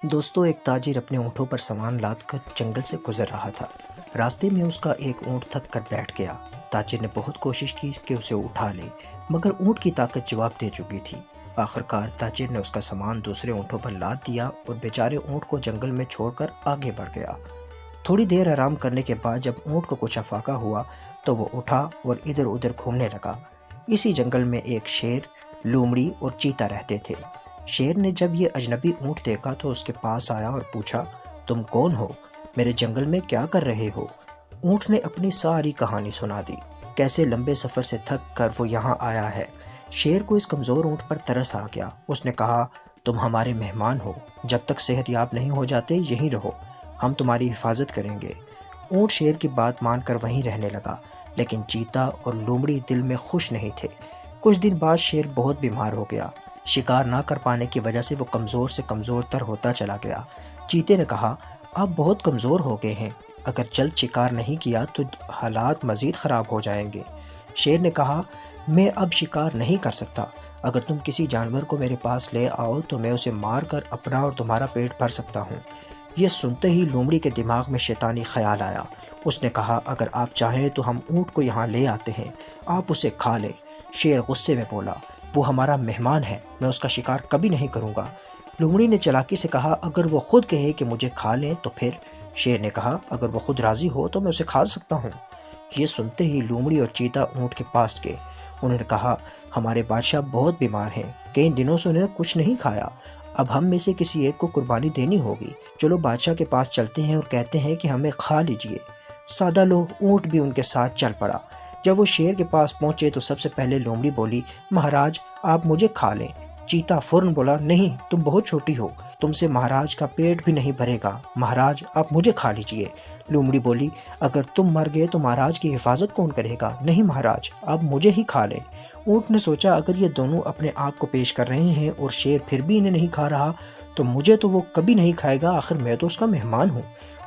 دوستوں، ایک تاجر اپنے اونٹوں پر سامان لاد کر جنگل سے گزر رہا تھا۔ راستے میں اس کا ایک اونٹ تھک کر بیٹھ گیا۔ تاجر نے بہت کوشش کی کہ اسے اٹھا لے، مگر اونٹ کی طاقت جواب دے چکی تھی۔ آخرکار تاجر نے اس کا سامان دوسرے اونٹوں پر لاد دیا اور بیچارے اونٹ کو جنگل میں چھوڑ کر آگے بڑھ گیا۔ تھوڑی دیر آرام کرنے کے بعد جب اونٹ کو کچھ افاقہ ہوا تو وہ اٹھا اور ادھر ادھر گھومنے لگا۔ اسی جنگل میں ایک شیر، لومڑی اور چیتا رہتے تھے۔ شیر نے جب یہ اجنبی اونٹ دیکھا تو اس کے پاس آیا اور پوچھا، تم کون ہو؟ میرے جنگل میں کیا کر رہے ہو؟ اونٹ نے اپنی ساری کہانی سنا دی، کیسے لمبے سفر سے تھک کر وہ یہاں آیا ہے۔ شیر کو اس کمزور اونٹ پر ترس آ گیا۔ اس نے کہا، تم ہمارے مہمان ہو، جب تک صحت یاب نہیں ہو جاتے یہیں رہو، ہم تمہاری حفاظت کریں گے۔ اونٹ شیر کی بات مان کر وہیں رہنے لگا، لیکن چیتا اور لومڑی دل میں خوش نہیں تھے۔ کچھ دن بعد شیر بہت بیمار ہو گیا۔ شکار نہ کر پانے کی وجہ سے وہ کمزور سے کمزور تر ہوتا چلا گیا۔ چیتے نے کہا، آپ بہت کمزور ہو گئے ہیں، اگر جلد شکار نہیں کیا تو حالات مزید خراب ہو جائیں گے۔ شیر نے کہا، میں اب شکار نہیں کر سکتا، اگر تم کسی جانور کو میرے پاس لے آؤ تو میں اسے مار کر اپنا اور تمہارا پیٹ بھر سکتا ہوں۔ یہ سنتے ہی لومڑی کے دماغ میں شیطانی خیال آیا۔ اس نے کہا، اگر آپ چاہیں تو ہم اونٹ کو یہاں لے آتے ہیں، آپ اسے کھا لیں۔ شیر غصے میں بولا، وہ ہمارا مہمان ہے، میں اس کا شکار کبھی نہیں کروں گا۔ لومڑی نے چالاکی سے کہا، اگر وہ خود کہے کہ مجھے کھا لیں تو پھر؟ شیر نے کہا، اگر وہ خود راضی ہو تو میں اسے کھا سکتا ہوں۔ یہ سنتے ہی لومڑی اور چیتا اونٹ کے پاس گئے۔ انہوں نے کہا، ہمارے بادشاہ بہت بیمار ہیں، کئی دنوں سے انہوں نے کچھ نہیں کھایا، اب ہم میں سے کسی ایک کو قربانی دینی ہوگی۔ چلو بادشاہ کے پاس چلتے ہیں اور کہتے ہیں کہ ہمیں کھا لیجئے۔ سادہ لوگ اونٹ بھی ان کے ساتھ چل پڑا۔ جب وہ شیر کے پاس پہنچے تو سب سے پہلے لومڑی بولی، مہاراج آپ مجھے کھا لیں۔ چیتا فوراً بولا، نہیں، تم بہت چھوٹی ہو، تم سے مہاراج کا پیٹ بھی نہیں بھرے گا، مہاراج آپ مجھے کھا لیجئے۔ لومڑی بولی، اگر تم مر گئے تو مہاراج کی حفاظت کون کرے گا؟ نہیں مہاراج، آپ مجھے ہی کھا لیں۔ اونٹ نے سوچا، اگر یہ دونوں اپنے آپ کو پیش کر رہے ہیں اور شیر پھر بھی انہیں نہیں کھا رہا تو مجھے تو وہ کبھی نہیں کھائے گا، آخر میں تو اس کا مہمان ہوں۔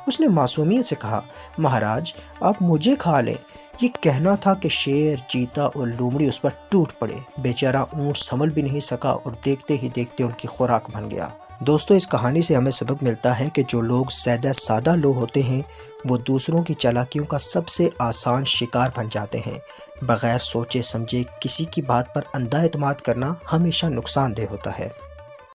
اس نے معصومیت سے کہا، مہاراج آپ مجھے کھا لیں۔ یہ کہنا تھا کہ شیر، چیتا اور لومڑی اس پر ٹوٹ پڑے۔ بیچارہ اونٹ سنبھل بھی نہیں سکا اور دیکھتے ہی دیکھتے ان کی خوراک بن گیا۔ دوستو، اس کہانی سے ہمیں سبق ملتا ہے کہ جو لوگ زیادہ سادہ لوگ ہوتے ہیں وہ دوسروں کی چالاکیوں کا سب سے آسان شکار بن جاتے ہیں۔ بغیر سوچے سمجھے کسی کی بات پر اندھا اعتماد کرنا ہمیشہ نقصان دہ ہوتا ہے۔